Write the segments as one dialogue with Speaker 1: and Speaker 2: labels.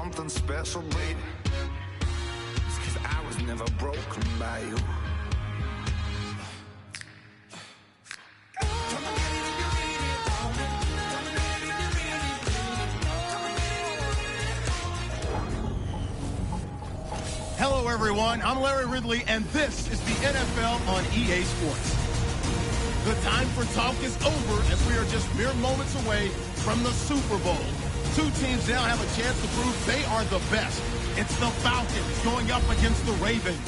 Speaker 1: something special, baby. It's 'cause I was never broken by you.
Speaker 2: Hello, everyone. I'm Larry Ridley, and this is the NFL on EA Sports. The time for talk is over as we are just mere moments away from the Super Bowl. Two teams now have a chance to prove they are the best. It's the Falcons going up against the Ravens.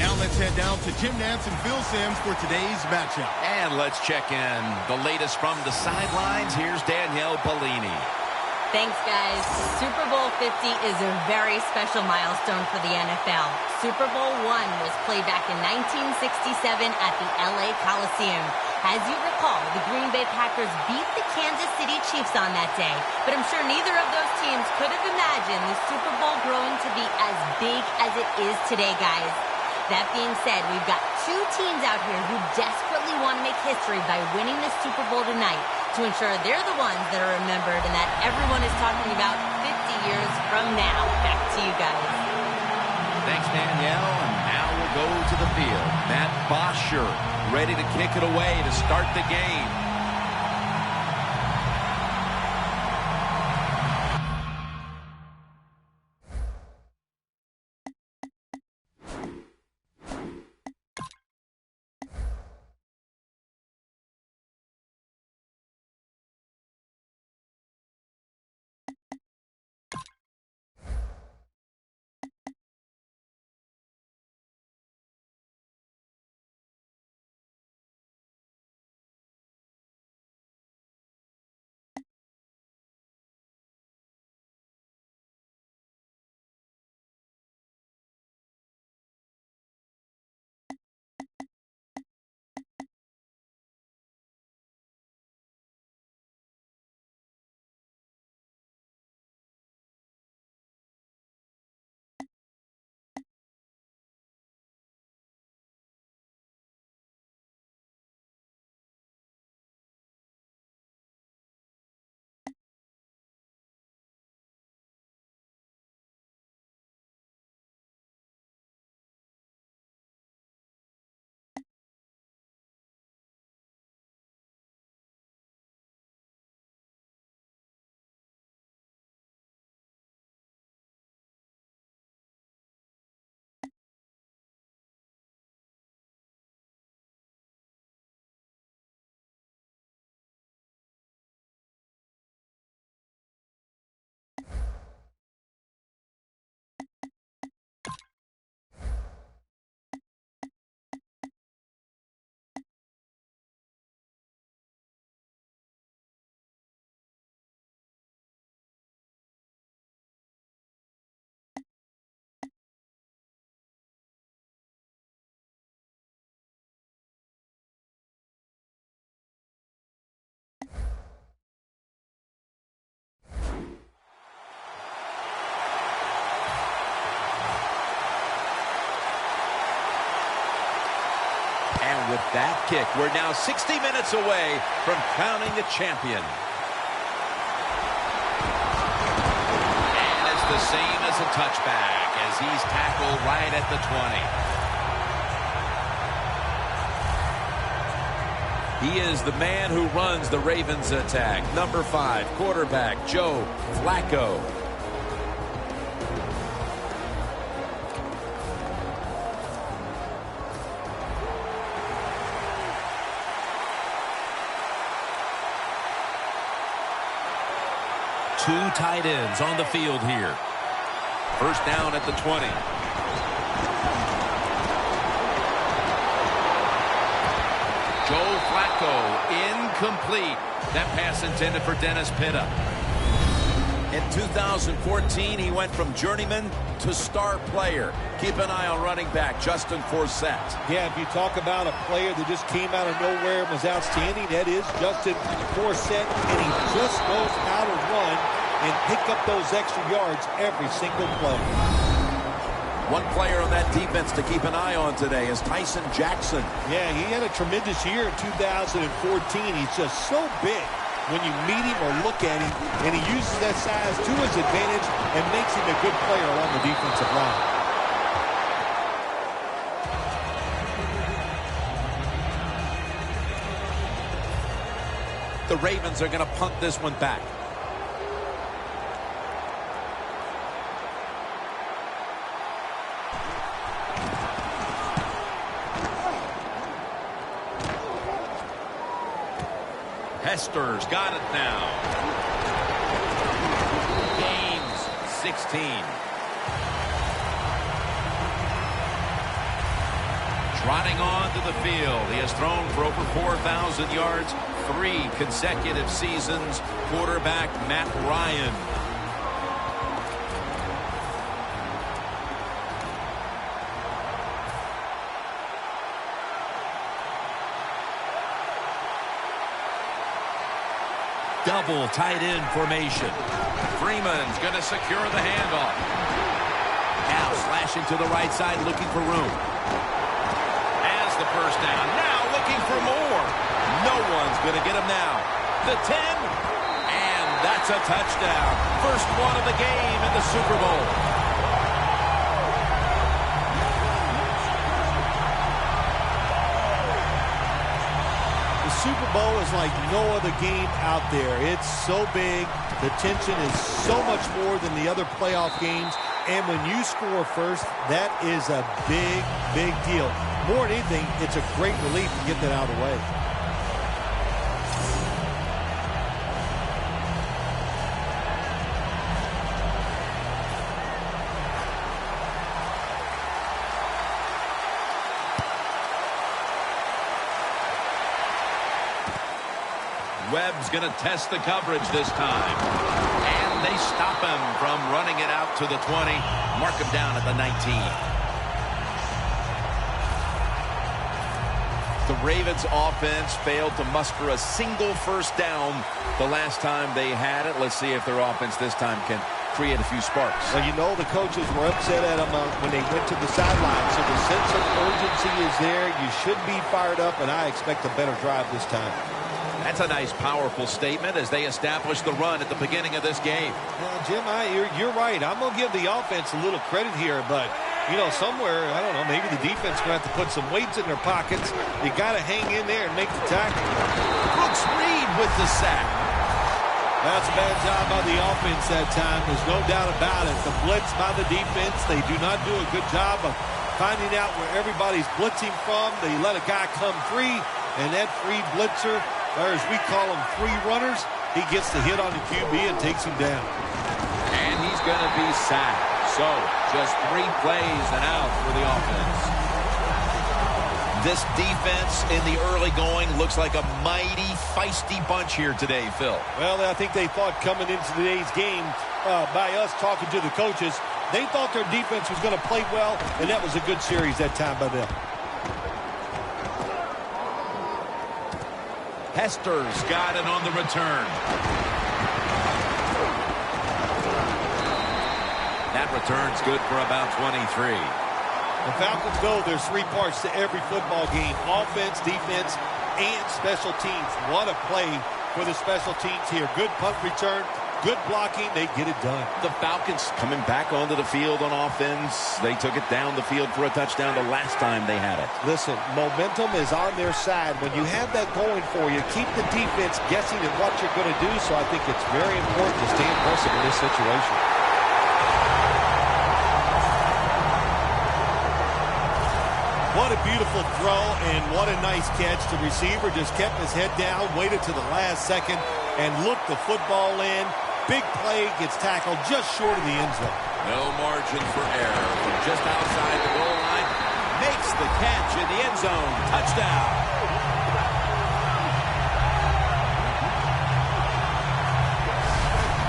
Speaker 2: Now let's head down to Jim Nantz and Phil Simms for today's matchup.
Speaker 3: And let's check in the latest from the sidelines. Here's Danielle Bellini.
Speaker 4: Thanks, guys. Super Bowl 50 is a very special milestone for the NFL. Super Bowl I was played back in 1967 at the LA Coliseum. As you recall, the Green Bay Packers beat the Kansas City Chiefs on that day. But I'm sure neither of those teams could have imagined the Super Bowl growing to be as big as it is today, guys. That being said, we've got two teams out here who desperately want to make history by winning the Super Bowl tonight to ensure they're the ones that are remembered and that everyone is talking about 50 years from now. Back to you guys.
Speaker 3: Thanks, Danielle. And now we'll go to the field. Matt Bosher ready to kick it away to start the game. And with that kick, we're now 60 minutes away from crowning the champion. And it's the same as a touchback as he's tackled right at the 20. He is the man who runs the Ravens attack. Number 5, quarterback Joe Flacco. Two tight ends on the field here. First down at the 20. Joe Flacco, incomplete. That pass intended for Dennis Pitta. In 2014, he went from journeyman to star player. Keep an eye on running back Justin Forsett.
Speaker 5: Yeah, if you talk about a player that just came out of nowhere and was outstanding, that is Justin Forsett, and he just knows how to run and pick up those extra yards every single play.
Speaker 3: One player on that defense to keep an eye on today is Tyson Jackson.
Speaker 5: Yeah, he had a tremendous year in 2014. He's just so big. when you meet him or look at him, and he uses that size to his advantage and makes him a good player along the defensive line.
Speaker 3: The Ravens are going to punt this one back. Hester's got it now. Gains 16. Trotting on to the field. He has thrown for over 4,000 yards, 3 consecutive seasons. Quarterback Matt Ryan. Double tight end formation. Freeman's going to secure the handoff. Now slashing to the right side, looking for room. Has the first down. Now looking for more. No one's going to get him now. The 10. And that's a touchdown. First one of the game in the Super Bowl.
Speaker 5: The Super Bowl is like no other game out there. It's so big. The tension is so much more than the other playoff games. And when you score first, that is a big, big deal. More than anything, it's a great relief to get that out of the way.
Speaker 3: Webb's going to test the coverage this time. And they stop him from running it out to the 20. Mark him down at the 19. The Ravens offense failed to muster a single first down the last time they had it. Let's see if their offense this time can create a few sparks.
Speaker 5: Well, you know the coaches were upset at them when they went to the sideline. So the sense of urgency is there. You should be fired up, and I expect a better drive this time.
Speaker 3: That's a nice, powerful statement as they establish the run at the beginning of this game.
Speaker 5: Well, Jim, you're right. I'm going to give the offense a little credit here, but, you know, somewhere, I don't know, maybe the defense going to have to put some weights in their pockets. You got to hang in there and make the tackle.
Speaker 3: Brooks Reed with the sack.
Speaker 5: That's a bad job by the offense that time. There's no doubt about it. The blitz by the defense, they do not do a good job of finding out where everybody's blitzing from. They let a guy come free, and that free blitzer, or as we call them, free runners, he gets the hit on the QB and takes him down.
Speaker 3: And he's going to be sacked. So, just 3 plays and out for the offense. This defense in the early going looks like a mighty, feisty bunch here today, Phil.
Speaker 5: Well, I think they thought coming into today's game, by us talking to the coaches, they thought their defense was going to play well, and that was a good series that time by them.
Speaker 3: Hester's got it on the return. That return's good for about 23.
Speaker 5: The Falcons know there's 3 parts to every football game: offense, defense, and special teams. What a play for the special teams here. Good punt return, good blocking. They get it done.
Speaker 3: The Falcons coming back onto the field on offense. They took it down the field for a touchdown the last time they had it.
Speaker 5: Listen, momentum is on their side. When you have that going for you, keep the defense guessing at what you're going to do. So I think it's very important to stay impressive in this situation. What a beautiful throw, and what a nice catch. The receiver just kept his head down, waited to the last second, and looked the football in. Big play, gets tackled just short of the end zone.
Speaker 3: No margin for error from just outside the goal line. Makes the catch in the end zone. Touchdown.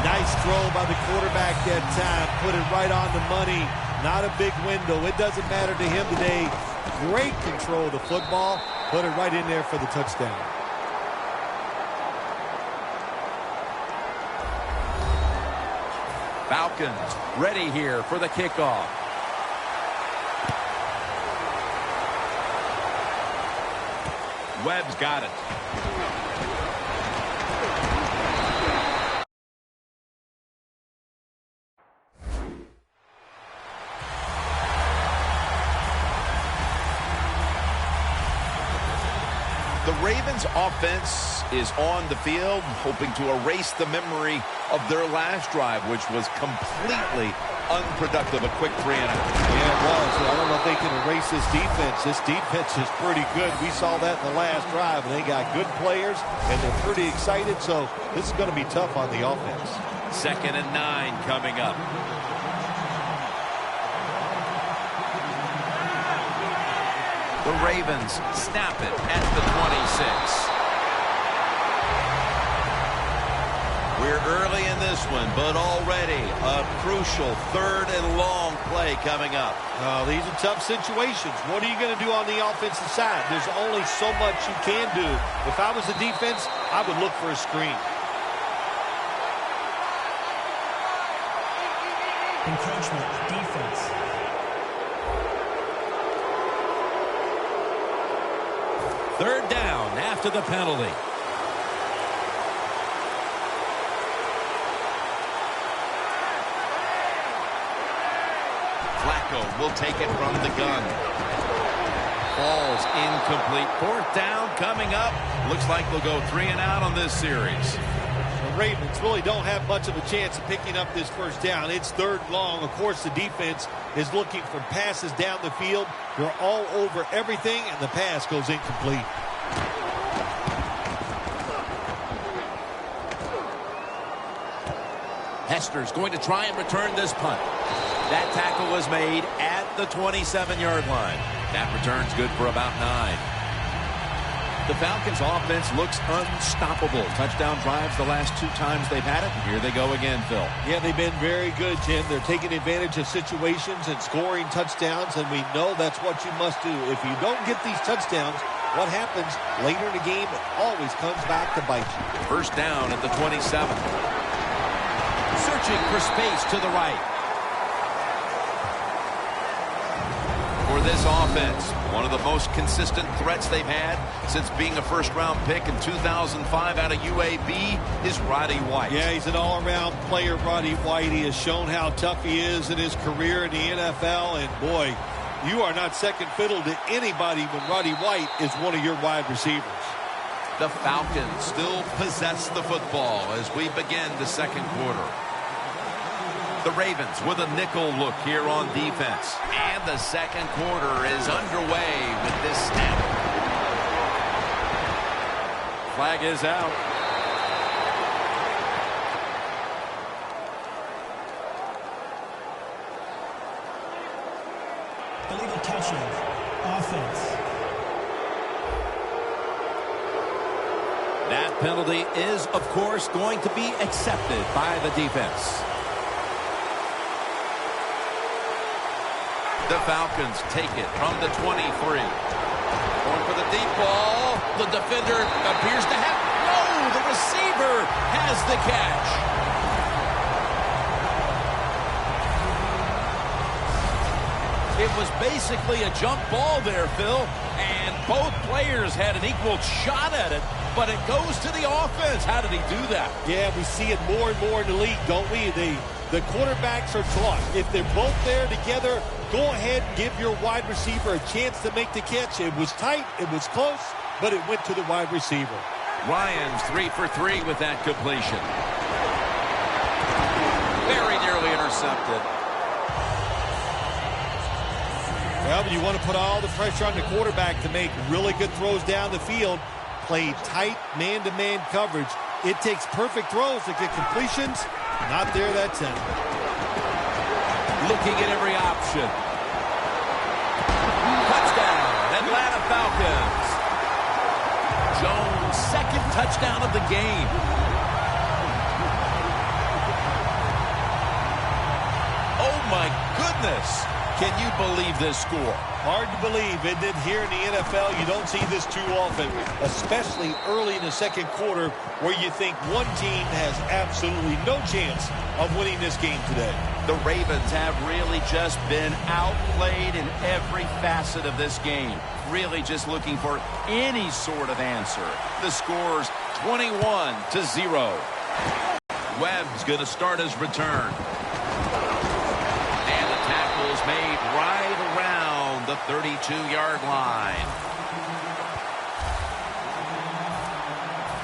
Speaker 5: Nice throw by the quarterback that time. Put it right on the money. Not a big window. It doesn't matter to him today. Great control of the football. Put it right in there for the touchdown.
Speaker 3: Falcons ready here for the kickoff. Webb's got it. The Ravens offense is on the field, hoping to erase the memory of their last drive, which was completely unproductive. A quick 3 and out.
Speaker 5: Yeah, it was. I don't know if they can erase this defense. This defense is pretty good. We saw that in the last drive, and they got good players, and they're pretty excited, so this is going to be tough on the offense.
Speaker 3: 2nd and 9 coming up. The Ravens snap it at the 26. We're early in this one, but already a crucial 3rd and long play coming up.
Speaker 5: These are tough situations. What are you going to do on the offensive side? There's only so much you can do. If I was the defense, I would look for a screen.
Speaker 6: Encroachment, defense.
Speaker 3: Third down after the penalty. Flacco will take it from the gun. Falls incomplete. 4th down coming up. Looks like they'll go 3 and out on this series.
Speaker 5: The Ravens really don't have much of a chance of picking up this first down. It's 3rd and long. Of course, the defense is looking for passes down the field. They're all over everything, and the pass goes incomplete.
Speaker 3: Hester's going to try and return this punt. That tackle was made at the 27-yard line. That return's good for about 9. The Falcons' offense looks unstoppable. Touchdown drives the last 2 times they've had it. And here they go again, Phil.
Speaker 5: Yeah, they've been very good, Jim. They're taking advantage of situations and scoring touchdowns, and we know that's what you must do. If you don't get these touchdowns, what happens later in the game, it always comes back to bite you.
Speaker 3: First down at the 27. Searching for space to the right. For this offense, one of the most consistent threats they've had since being a first-round pick in 2005 out of UAB is Roddy White.
Speaker 5: Yeah, he's an all-around player, Roddy White. He has shown how tough he is in his career in the NFL, and boy, you are not second fiddle to anybody when Roddy White is one of your wide receivers.
Speaker 3: The Falcons still possess the football as we begin the second quarter. The Ravens with a nickel look here on defense. And the second quarter is underway with this snap. Flag is out.
Speaker 6: Illegal touching. Offense.
Speaker 3: That penalty is, of course, going to be accepted by the defense. The Falcons take it from the 23. Going for the deep ball. The defender appears to have... No! The receiver has the catch. It was basically a jump ball there, Phil. And both players had an equal shot at it. But it goes to the offense. How did he do that?
Speaker 5: Yeah, we see it more and more in the league, don't we? The quarterbacks are taught. If they're both there together, go ahead and give your wide receiver a chance to make the catch. It was tight, it was close, but it went to the wide receiver.
Speaker 3: Ryan's 3 for 3 with that completion. Very nearly intercepted.
Speaker 5: Well, you want to put all the pressure on the quarterback to make really good throws down the field. Play tight man-to-man coverage. It takes perfect throws to get completions. Not there that time.
Speaker 3: Looking at every option. Touchdown, Atlanta Falcons. Jones' second touchdown of the game. Oh, my goodness. Can you believe this score?
Speaker 5: Hard to believe, isn't it? Here in the NFL, you don't see this too often, especially early in the second quarter where you think one team has absolutely no chance of winning this game today.
Speaker 3: The Ravens have really just been outplayed in every facet of this game. Really just looking for any sort of answer. The score's 21-0. Webb's going to start his return. And the tackle's made right around the 32-yard line.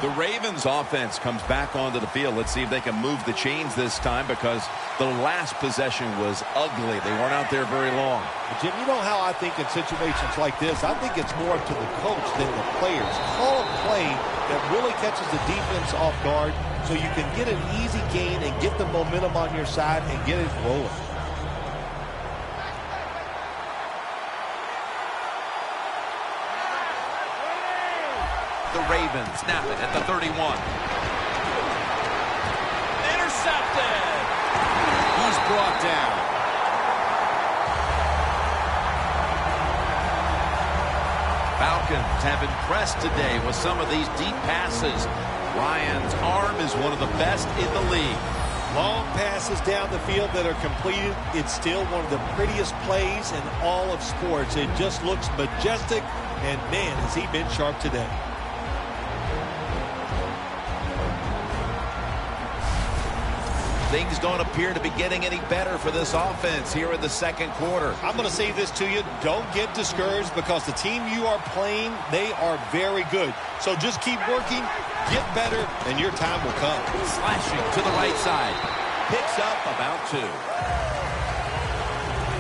Speaker 3: The Ravens offense comes back onto the field. Let's see if they can move the chains this time, because the last possession was ugly. They weren't out there very long.
Speaker 5: Jim, you know how I think in situations like this, I think it's more up to the coach than the players. Call a play that really catches the defense off guard so you can get an easy gain and get the momentum on your side and get it rolling.
Speaker 3: The Ravens snap it at the 31. Intercepted. He's brought down. Falcons have impressed today with some of these deep passes. Ryan's arm is one of the best in the league.
Speaker 5: Long passes down the field that are completed. It's still one of the prettiest plays in all of sports. It just looks majestic, and man, has he been sharp today.
Speaker 3: Things don't appear to be getting any better for this offense here in the second quarter.
Speaker 5: I'm going to say this to you. Don't get discouraged, because the team you are playing, they are very good. So just keep working, get better, and your time will come.
Speaker 3: Slashing to the right side. Picks up about 2.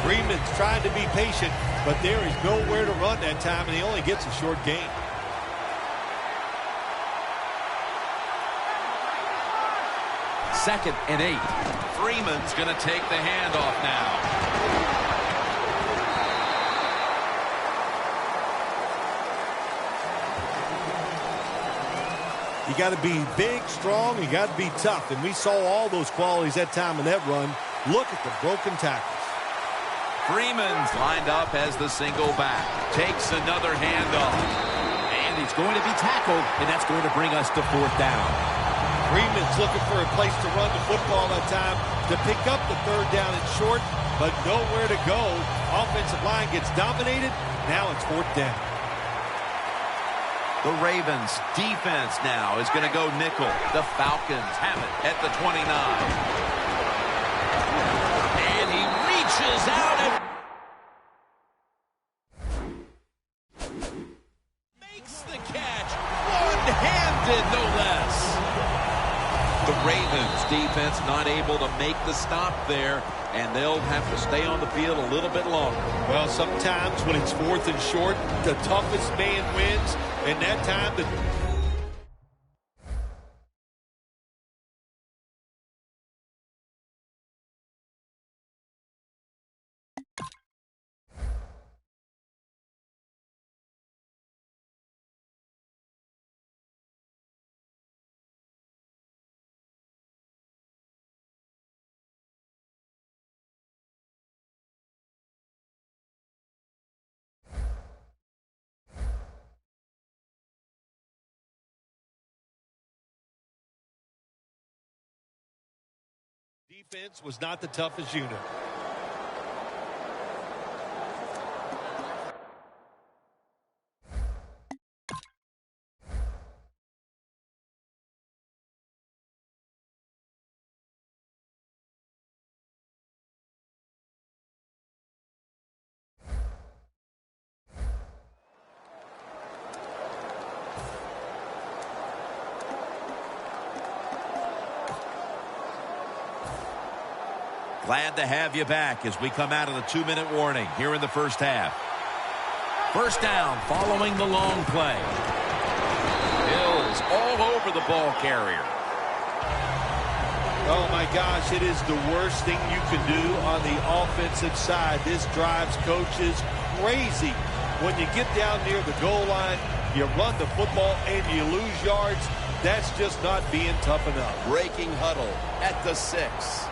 Speaker 5: Freeman's trying to be patient, but there is nowhere to run that time, and he only gets a short gain.
Speaker 3: Second and 8. Freeman's going to take the handoff now.
Speaker 5: You got to be big, strong, you got to be tough, and we saw all those qualities that time in that run. Look at the broken tackles.
Speaker 3: Freeman's lined up as the single back. Takes another handoff. And he's going to be tackled, and that's going to bring us to 4th down.
Speaker 5: Freeman's looking for a place to run the football that time to pick up the 3rd down and short, but nowhere to go. Offensive line gets dominated. Now it's 4th down.
Speaker 3: The Ravens defense now is going to go nickel. The Falcons have it at the 29. And he reaches out and makes the catch. One-handed, no less. The Ravens defense not able to make the stop there, and they'll have to stay on the field a little bit longer.
Speaker 5: Well, sometimes when it's 4th and short, the toughest man wins, and that time the defense was not the toughest unit.
Speaker 3: Glad to have you back as we come out of the 2-minute warning here in the first half. First down following the long play. Bills all over the ball carrier.
Speaker 5: Oh, my gosh, it is the worst thing you can do on the offensive side. This drives coaches crazy. When you get down near the goal line, you run the football and you lose yards. That's just not being tough enough.
Speaker 3: Breaking huddle at the 6.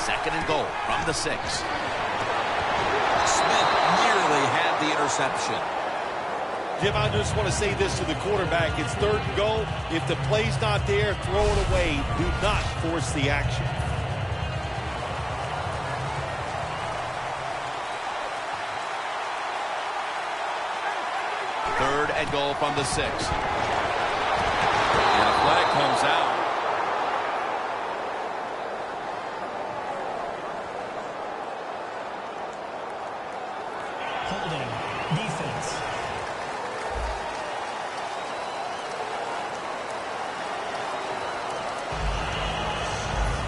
Speaker 3: Second and goal from the 6. Smith nearly had the interception.
Speaker 5: Jim, I just want to say this to the quarterback. It's 3rd and goal. If the play's not there, throw it away. Do not force the action.
Speaker 3: Third and goal from the 6. And a flag comes out.
Speaker 6: Holding. Defense.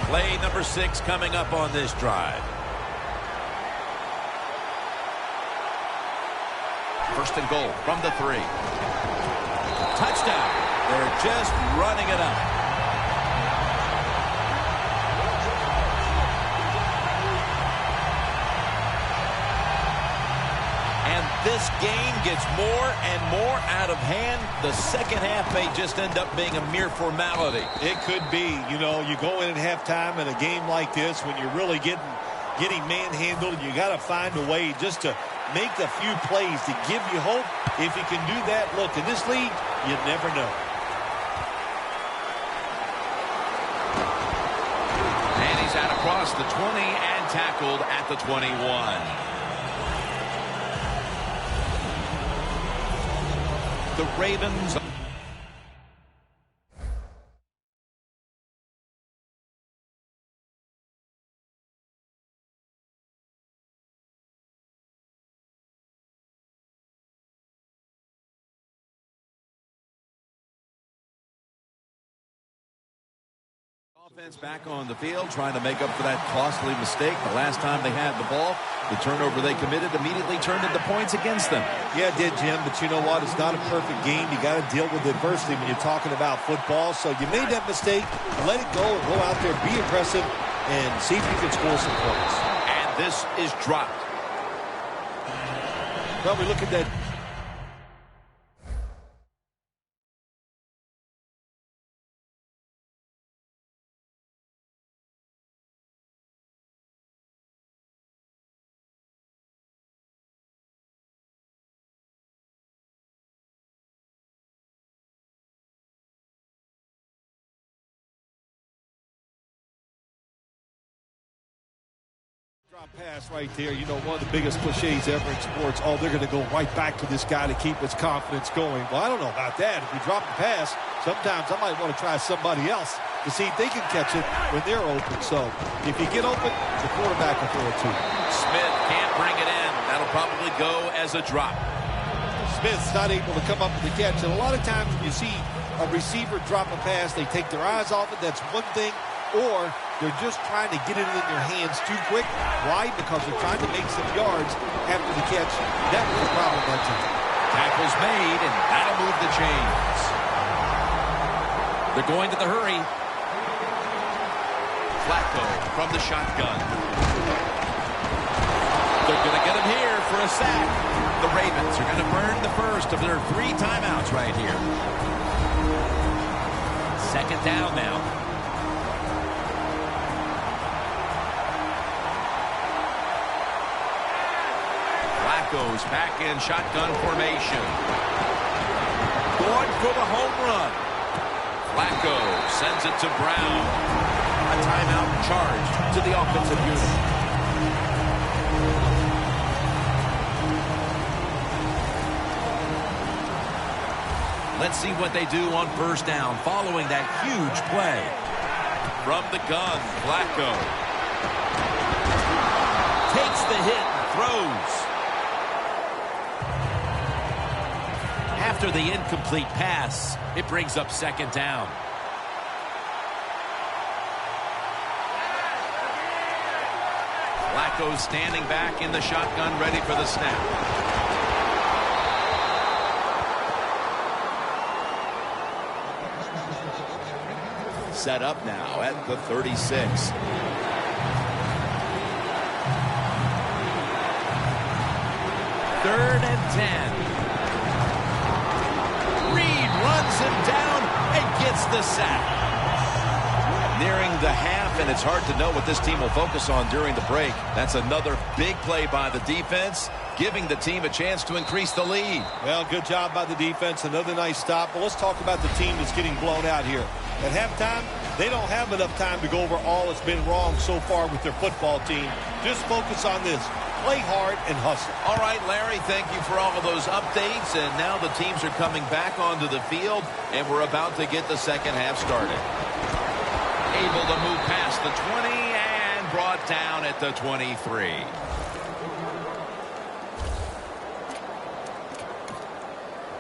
Speaker 3: Play number 6 coming up on this drive. First and goal from the 3. Touchdown. They're just running it up. And this game gets more and more out of hand. The second half may just end up being a mere formality.
Speaker 5: It could be. You know, you go in at halftime in a game like this when you're really getting manhandled. You got to find a way just to make a few plays to give you hope. If you can do that, look, in this league, you never know.
Speaker 3: And he's out across the 20 and tackled at the 21. The Ravens. Offense back on the field, trying to make up for that costly mistake. The last time they had the ball, the turnover they committed immediately turned into points against them.
Speaker 5: Yeah, it did, Jim, but you know what? It's not a perfect game. You got to deal with adversity when you're talking about football. So you made that mistake, let it go, and go out there, be aggressive, and see if you can score some points.
Speaker 3: And this is dropped.
Speaker 5: Well, we look at that. Drop pass right there. You know, one of the biggest cliches ever in sports. Oh, they're going to go right back to this guy to keep his confidence going. Well, I don't know about that. If you drop the pass, sometimes I might want to try somebody else to see if they can catch it when they're open. So if you get open, the quarterback will throw it to you.
Speaker 3: Smith can't bring it in. That'll probably go as a drop.
Speaker 5: Smith's not able to come up with the catch. And a lot of times when you see a receiver drop a pass, they take their eyes off it. That's one thing. Or they're just trying to get it in their hands too quick. Why? Because they're trying to make some yards after the catch. That was the problem that time.
Speaker 3: Tackle's made, and that'll move the chains. They're going to the hurry. Flacco from the shotgun. They're going to get him here for a sack. The Ravens are going to burn the first of their 3 timeouts right here. Second down now. Goes back in shotgun formation. Going for the home run. Flacco sends it to Brown. A timeout charged to the offensive unit. Let's see what they do on first down following that huge play. From the gun, Flacco takes the hit and throws. After the incomplete pass, it brings up second down. Flacco standing back in the shotgun, ready for the snap. Set up now at the 36. Third and 10. Runs him down and gets the sack. Nearing the half, and it's hard to know what this team will focus on during the break. That's another big play by the defense, giving the team a chance to increase the lead.
Speaker 5: Well, good job by the defense. Another nice stop. Well, let's talk about the team that's getting blown out here. At halftime, they don't have enough time to go over all that's been wrong so far with their football team. Just focus on this. Play hard and hustle.
Speaker 3: All right, Larry, thank you for all of those updates. And now the teams are coming back onto the field, and we're about to get the second half started. Able to move past the 20 and brought down at the 23.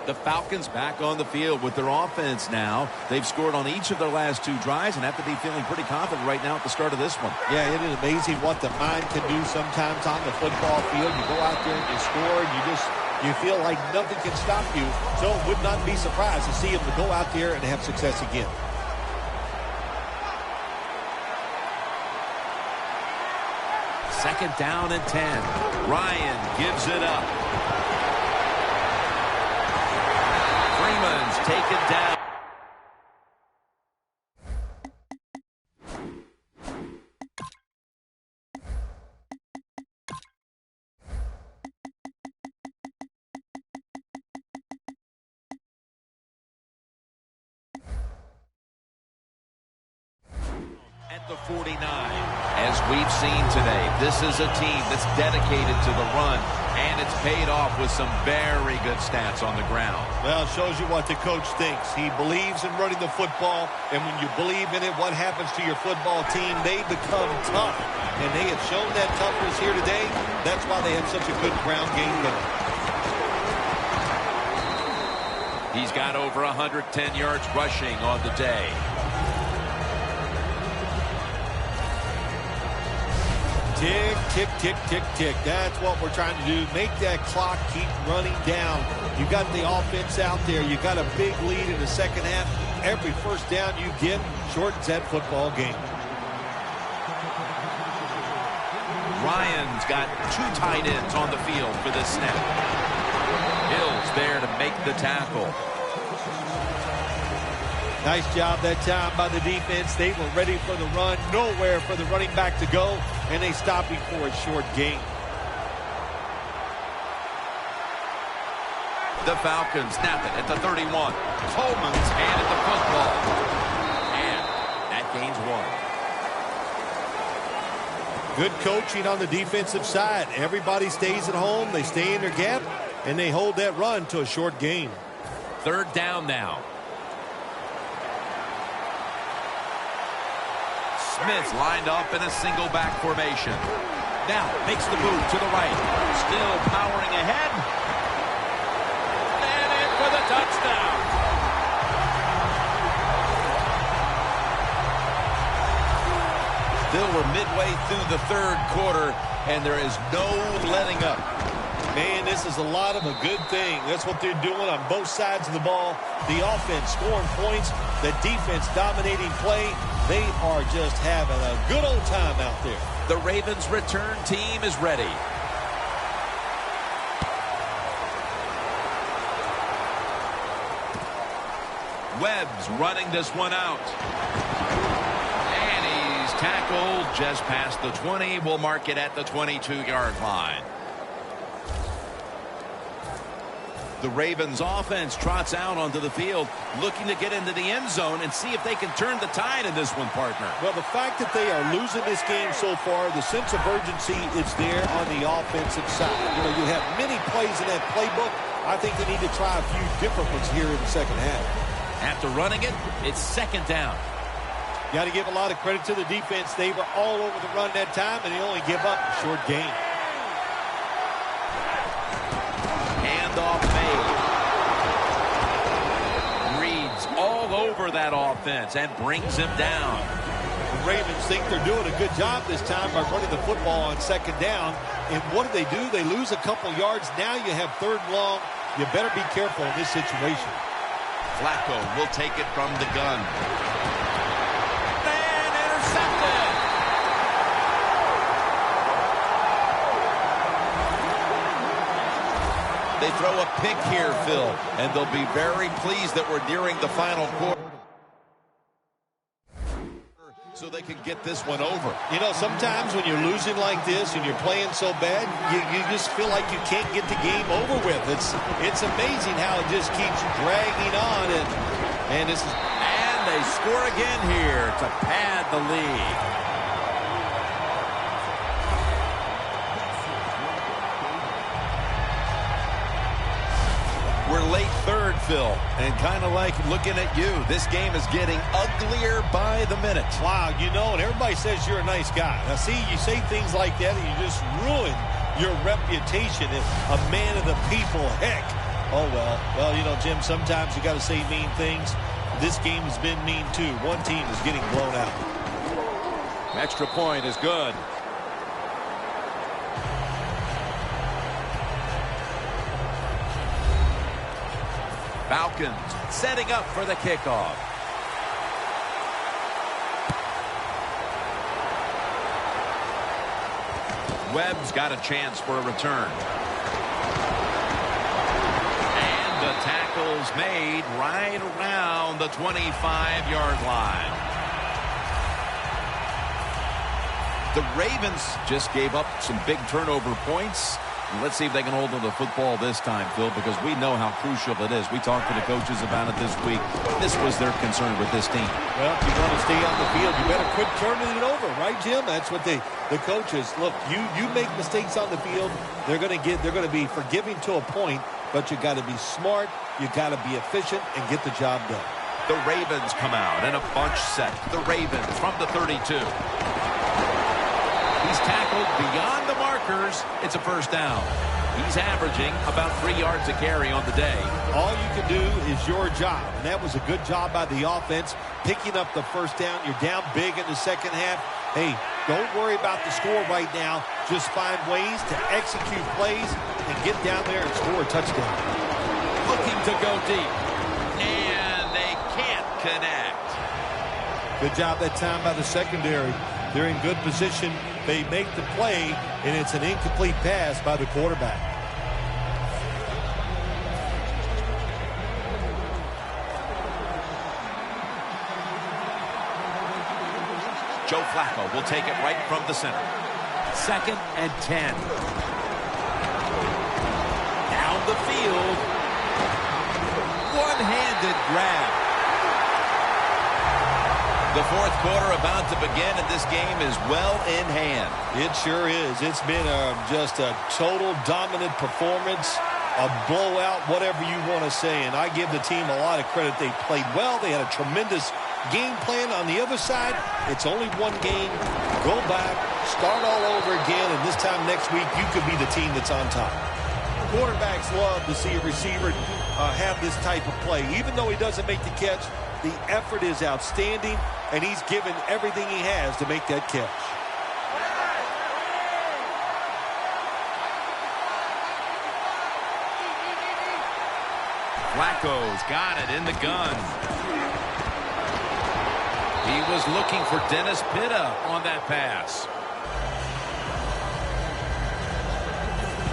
Speaker 3: The Falcons back on the field with their offense now. They've scored on each of their last 2 drives and have to be feeling pretty confident right now at the start of this one.
Speaker 5: Yeah, it is amazing what the mind can do sometimes on the football field. You go out there and you score, and you feel like nothing can stop you. So would not be surprised to see him to go out there and have success again.
Speaker 3: Second down and 10. Ryan gives it up. Freeman's taken down. At the 49. As we've seen today, this is a team that's dedicated to the run, and it's paid off with some very good stats on the ground.
Speaker 5: Well, it shows you what the coach thinks. He believes in running the football, and when you believe in it, what happens to your football team? They become tough, and they have shown that toughness here today. That's why they have such a good ground game going.
Speaker 3: He's got over 110 yards rushing on the day.
Speaker 5: Tick, tick, tick, tick, tick. That's what we're trying to do. Make that clock keep running down. You got the offense out there. You got a big lead in the second half. Every first down you get shortens that football game.
Speaker 3: Ryan's got 2 tight ends on the field for this snap. Hill's there to make the tackle.
Speaker 5: Nice job that time by the defense. They were ready for the run. Nowhere for the running back to go. And they stopped him for a short gain.
Speaker 3: The Falcons snap it at the 31. Coleman's handed the football. And that gains 1.
Speaker 5: Good coaching on the defensive side. Everybody stays at home. They stay in their gap. And they hold that run to a short gain.
Speaker 3: 3rd down now. Smith's lined up in a single back formation. Now makes the move to the right. Still powering ahead. And in for the touchdown. Still we're midway through the 3rd quarter, and there is no letting up.
Speaker 5: Man, this is a lot of a good thing. That's what they're doing on both sides of the ball. The offense scoring points, the defense dominating play. They are just having a good old time out there.
Speaker 3: The Ravens return team is ready. Webb's running this one out. And he's tackled just past the 20. We'll mark it at the 22-yard line. The Ravens offense trots out onto the field, looking to get into the end zone and see if they can turn the tide in this one, partner.
Speaker 5: Well, the fact that they are losing this game so far, the sense of urgency is there on the offensive side. You know, you have many plays in that playbook. I think they need to try a few different ones here in the second half.
Speaker 3: After running it, it's 2nd down.
Speaker 5: Got to give a lot of credit to the defense. They were all over the run that time, and they only give up a short gain.
Speaker 3: Handoff made. Reed's all over that offense and brings him down.
Speaker 5: The Ravens think they're doing a good job this time by running the football on 2nd down. And what do? They lose a couple yards. Now you have 3rd and long. You better be careful in this situation.
Speaker 3: Flacco will take it from the gun. And intercepted. They throw a pick here, Phil, and they'll be very pleased that we're nearing the final quarter. So they can get this one over.
Speaker 5: You know, sometimes when you're losing like this and you're playing so bad, you just feel like you can't get the game over with. It's amazing how it just keeps dragging on. And this is...
Speaker 3: And they score again here to pad the lead. We're late 3rd, Phil, and kind of like looking at you. This game is getting uglier by the minute.
Speaker 5: Wow, you know, and everybody says you're a nice guy. Now, see, you say things like that, and you just ruin your reputation as a man of the people. Heck, Oh, well. Well, you know, Jim, sometimes you got to say mean things. This game has been mean, too. One team is getting blown out.
Speaker 3: Extra point is good. Falcons setting up for the kickoff. Webb's got a chance for a return. And the tackle's made right around the 25-yard line. The Ravens just gave up some big turnover points. Let's see if they can hold on to the football this time, Phil, because we know how crucial it is. We talked to the coaches about it this week. This was their concern with this team.
Speaker 5: Well, if you want to stay on the field, you better quit turning it over, right, Jim? That's what the coaches look. You make mistakes on the field, they're going to be forgiving to a point, but you got to be smart, you got to be efficient, and get the job done.
Speaker 3: The Ravens come out in a bunch set. The Ravens from the 32. He's tackled beyond the markers. It's a first down. He's averaging about 3 yards a carry on the day.
Speaker 5: All you can do is your job, and that was a good job by the offense, picking up the first down. You're down big in the second half. Hey, don't worry about the score right now. Just find ways to execute plays and get down there and score a touchdown.
Speaker 3: Looking to go deep, and they can't connect.
Speaker 5: Good job that time by the secondary. They're in good position. They make the play, and it's an incomplete pass by the quarterback.
Speaker 3: Joe Flacco will take it right from the center. 2nd and 10. Down the field. One-handed grab. The fourth quarter about to begin, and this game is well in hand.
Speaker 5: It sure is. It's been just a total dominant performance, a blowout, whatever you want to say. And I give the team a lot of credit. They played well. They had a tremendous game plan. On the other side, it's only one game. Go back, start all over again, and this time next week, you could be the team that's on top. Quarterbacks love to see a receiver have this type of play. Even though he doesn't make the catch, the effort is outstanding, and he's given everything he has to make that catch.
Speaker 3: Flacco's got it in the gun. He was looking for Dennis Pitta on that pass.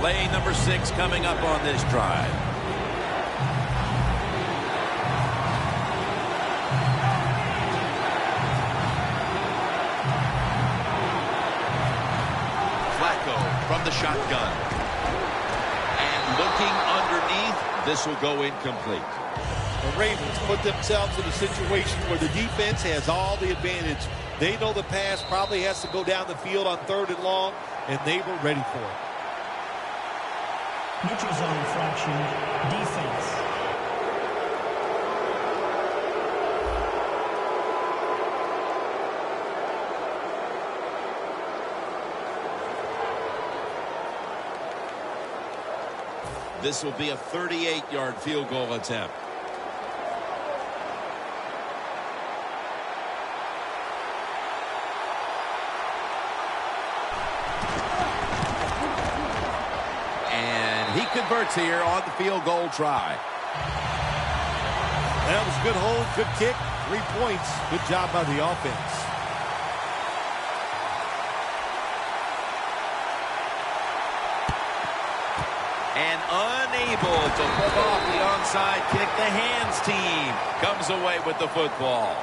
Speaker 3: Play number 6 coming up on this drive. From the shotgun. And looking underneath, this will go incomplete.
Speaker 5: The Ravens put themselves in a situation where the defense has all the advantage. They know the pass probably has to go down the field on 3rd and long, and they were ready for it.
Speaker 6: Neutral zone infraction, defense.
Speaker 3: This will be a 38-yard field goal attempt. And he converts here on the field goal try.
Speaker 5: That was a good hold, good kick, 3 points. Good job by the offense.
Speaker 3: And unable to pull off the onside kick, the hands team comes away with the football.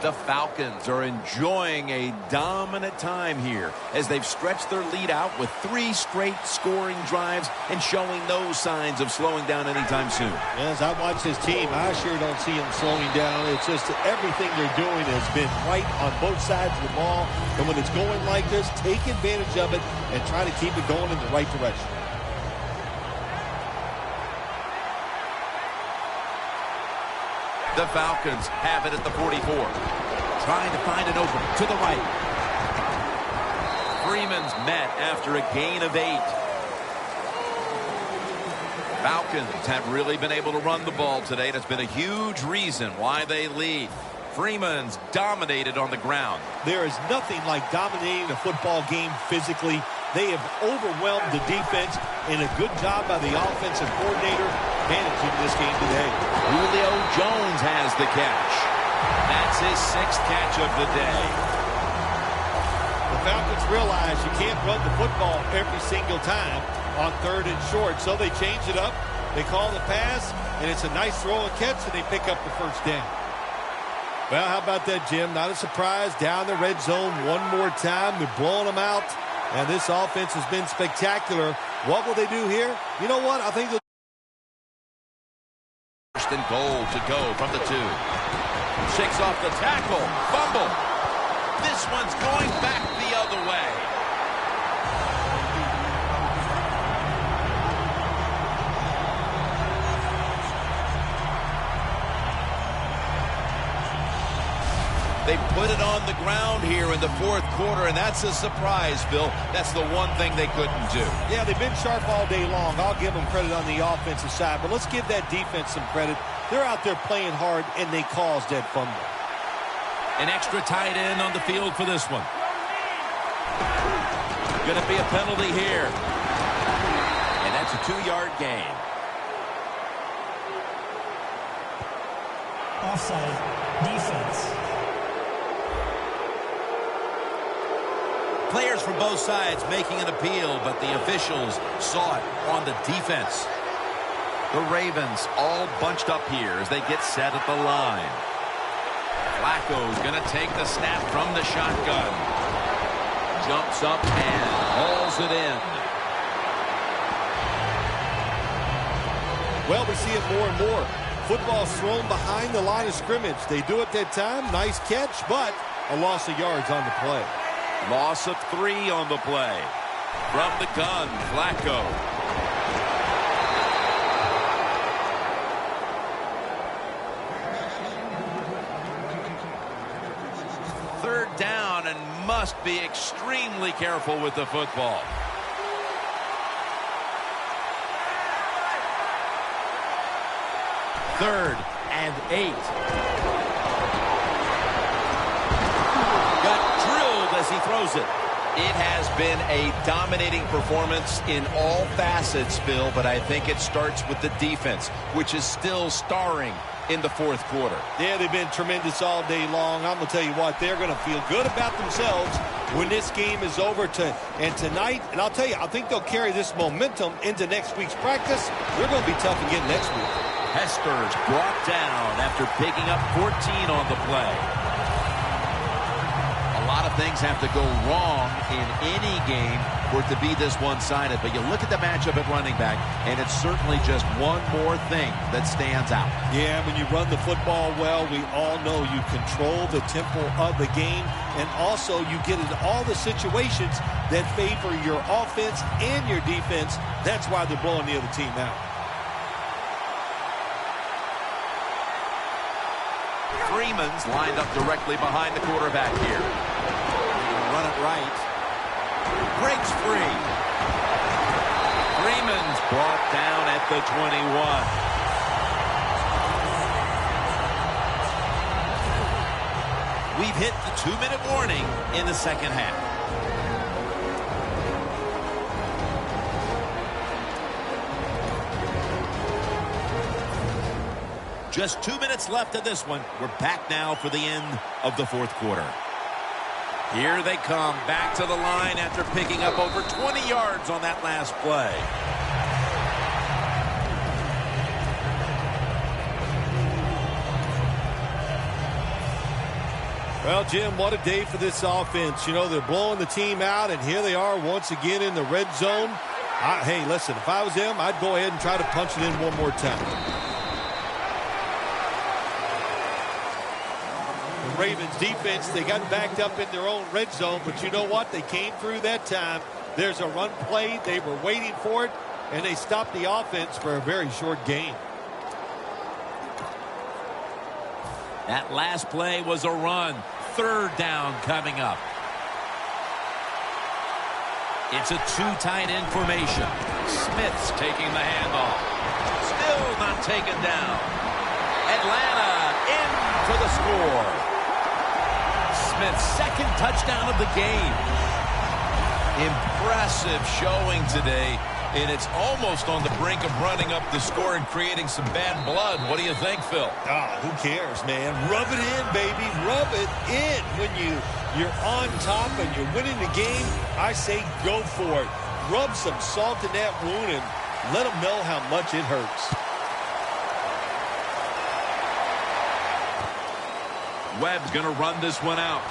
Speaker 3: The Falcons are enjoying a dominant time here as they've stretched their lead out with 3 straight scoring drives and showing no signs of slowing down anytime soon.
Speaker 5: As I watch this team, I sure don't see them slowing down. It's just everything they're doing has been right on both sides of the ball. And when it's going like this, take advantage of it and try to keep it going in the right direction.
Speaker 3: The Falcons have it at the 44. Trying to find an opening to the right. Freeman's met after a gain of 8. Falcons have really been able to run the ball today. That's been a huge reason why they lead. Freeman's dominated on the ground.
Speaker 5: There is nothing like dominating a football game physically. They have overwhelmed the defense, and a good job by the offensive coordinator managing this game today.
Speaker 3: Julio Jones has the catch. That's his 6th catch of the day.
Speaker 5: The Falcons realize you can't run the football every single time on 3rd and short, so they change it up. They call the pass, and it's a nice throw and catch, and they pick up the first down. Well, how about that, Jim? Not a surprise. Down the red zone one more time. They're blowing them out, and this offense has been spectacular. What will they do here? You know what? I think they'll...
Speaker 3: First and goal to go from the 2. Shakes off the tackle. Fumble. This one's going back the other way. They put it on the ground here in the 4th quarter, and that's a surprise, Bill. That's the one thing they couldn't do.
Speaker 5: Yeah, they've been sharp all day long. I'll give them credit on the offensive side, but let's give that defense some credit. They're out there playing hard, and they caused that fumble.
Speaker 3: An extra tight end on the field for this one. Going to be a penalty here. And that's a 2-yard gain.
Speaker 6: Offside. Defense.
Speaker 3: Players from both sides making an appeal, but the officials saw it on the defense. The Ravens all bunched up here as they get set at the line. Flacco's going to take the snap from the shotgun. Jumps up and hauls it in.
Speaker 5: Well, we see it more and more. Football's thrown behind the line of scrimmage. They do it that time. Nice catch, but a loss of yards on the play.
Speaker 3: Loss of 3 on the play. From the gun, Flacco. Third down, and must be extremely careful with the football. Third and 8. As he throws it. It has been a dominating performance in all facets, Bill, but I think it starts with the defense, which is still starring in the 4th quarter.
Speaker 5: Yeah, they've been tremendous all day long. I'm going to tell you what, they're going to feel good about themselves when this game is over tonight. And I'll tell you, I think they'll carry this momentum into next week's practice. They're going to be tough again next week.
Speaker 3: Hester's brought down after picking up 14 on the play. A lot of things have to go wrong in any game for it to be this one-sided. But you look at the matchup at running back, and it's certainly just one more thing that stands out.
Speaker 5: Yeah, when you run the football well, we all know you control the tempo of the game, and also you get into all the situations that favor your offense and your defense. That's why they're blowing the other team out.
Speaker 3: Freeman's lined up directly behind the quarterback here. Run it right. Breaks free. Freeman's brought down at the 21. We've hit the 2-minute warning in the second half. Just 2 minutes left of this one. We're back now for the end of the 4th quarter. Here they come back to the line after picking up over 20 yards on that last play.
Speaker 5: Well, Jim, what a day for this offense. You know, they're blowing the team out, and here they are once again in the red zone. Hey, listen, if I was them, I'd go ahead and try to punch it in one more time. Ravens defense, they got backed up in their own red zone, but you know what? They came through that time. There's a run play. They were waiting for it, and they stopped the offense for a very short gain.
Speaker 3: That last play was a run. Third down coming up. It's a two tight end formation. Smith's taking the handoff. Still not taken down. Atlanta in for the score. Smith's second touchdown of the game. Impressive showing today, and it's almost on the brink of running up the score and creating some bad blood. What do you think, Phil?
Speaker 5: Who cares, man? Rub it in, baby. Rub it in. When you're on top and you're winning the game, I say go for it. Rub some salt in that wound and let them know how much it hurts.
Speaker 3: Webb's going to run this one out.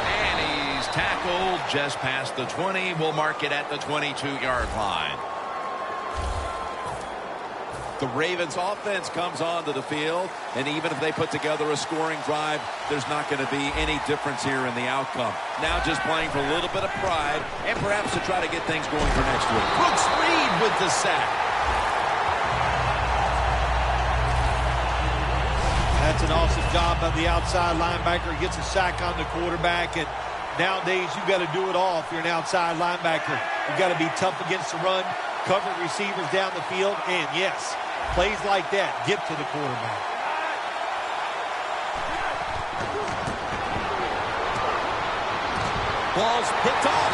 Speaker 3: And he's tackled just past the 20. We'll mark it at the 22-yard line. The Ravens offense comes onto the field, and even if they put together a scoring drive, there's not going to be any difference here in the outcome. Now just playing for a little bit of pride and perhaps to try to get things going for next week. Brooks Reed with the sack.
Speaker 5: That's an awesome job by the outside linebacker. Gets a sack on the quarterback, and nowadays you've got to do it all if you're an outside linebacker. You've got to be tough against the run, cover receivers down the field, and yes, plays like that get to the quarterback.
Speaker 3: Ball's picked off.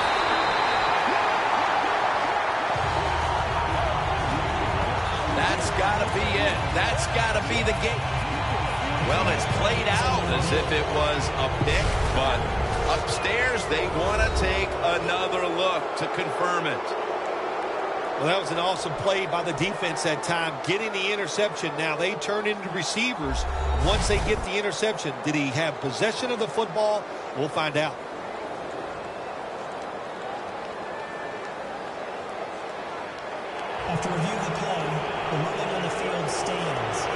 Speaker 3: That's got to be it. That's got to be the game. Well, it's played out as if it was a pick, but upstairs they want to take another look to confirm it.
Speaker 5: Well, that was an awesome play by the defense that time, getting the interception. Now they turn into receivers once they get the interception. Did he have possession of the football? We'll find out.
Speaker 6: After reviewing the play, the ruling on the field stands.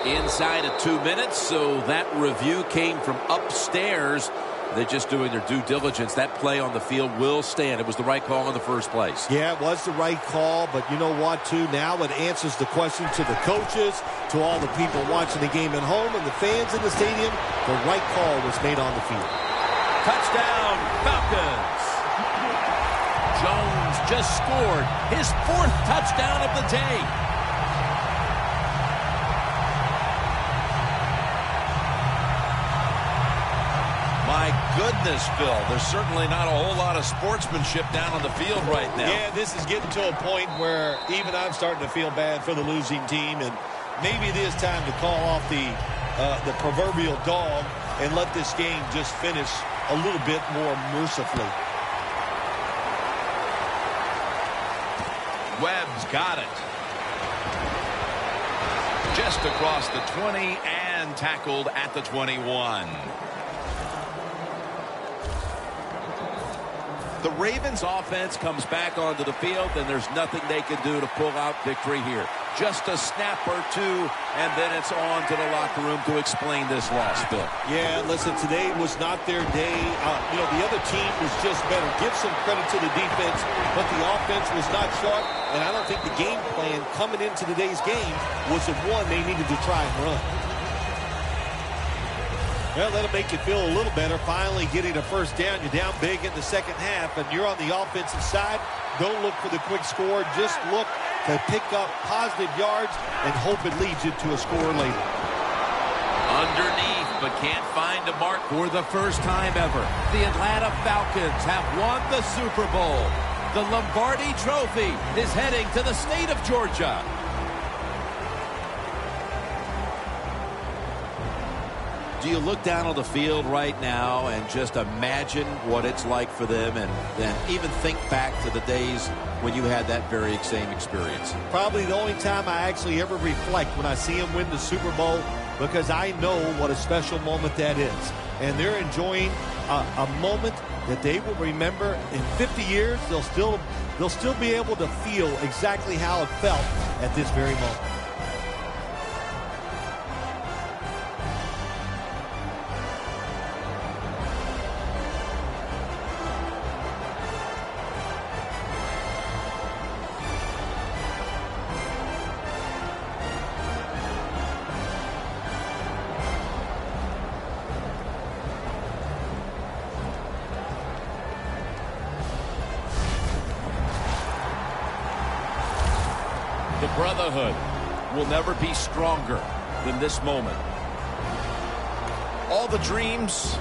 Speaker 3: Inside of 2 minutes, so that review came from upstairs. They're just doing their due diligence. That play on the field will stand. It was the right call in the first place.
Speaker 5: Yeah, it was the right call, but you know what, too? Now it answers the question to the coaches, to all the people watching the game at home, and the fans in the stadium. The right call was made on the field.
Speaker 3: Touchdown, Falcons. Jones just scored his fourth touchdown of the day. My goodness, Phil, there's certainly not a whole lot of sportsmanship down on the field right now.
Speaker 5: Yeah, this is getting to a point where even I'm starting to feel bad for the losing team, and maybe it is time to call off the proverbial dog and let this game just finish a little bit more mercifully.
Speaker 3: Webb's got it. Just across the 20 and tackled at the 21. The Ravens offense comes back onto the field, and there's nothing they can do to pull out victory here. Just a snap or two, and then it's on to the locker room to explain this loss, Phil.
Speaker 5: Yeah, listen, today was not their day. The other team was just better. Give some credit to the defense, but the offense was not sharp, and I don't think the game plan coming into today's game was the one they needed to try and run. Well, that'll make you feel a little better. Finally getting a first down. You're down big in the second half, and you're on the offensive side. Don't look for the quick score. Just look to pick up positive yards and hope it leads you to a score later.
Speaker 3: Underneath, but can't find a mark for the first time ever. The Atlanta Falcons have won the Super Bowl. The Lombardi Trophy is heading to the state of Georgia. Do you look down on the field right now and just imagine what it's like for them, and then even think back to the days when you had that very same experience?
Speaker 5: Probably the only time I actually ever reflect when I see them win the Super Bowl, because I know what a special moment that is. And they're enjoying a moment that they will remember in 50 years. They'll still be able to feel exactly how it felt at this very moment.
Speaker 3: Brotherhood will never be stronger than this moment. All the dreams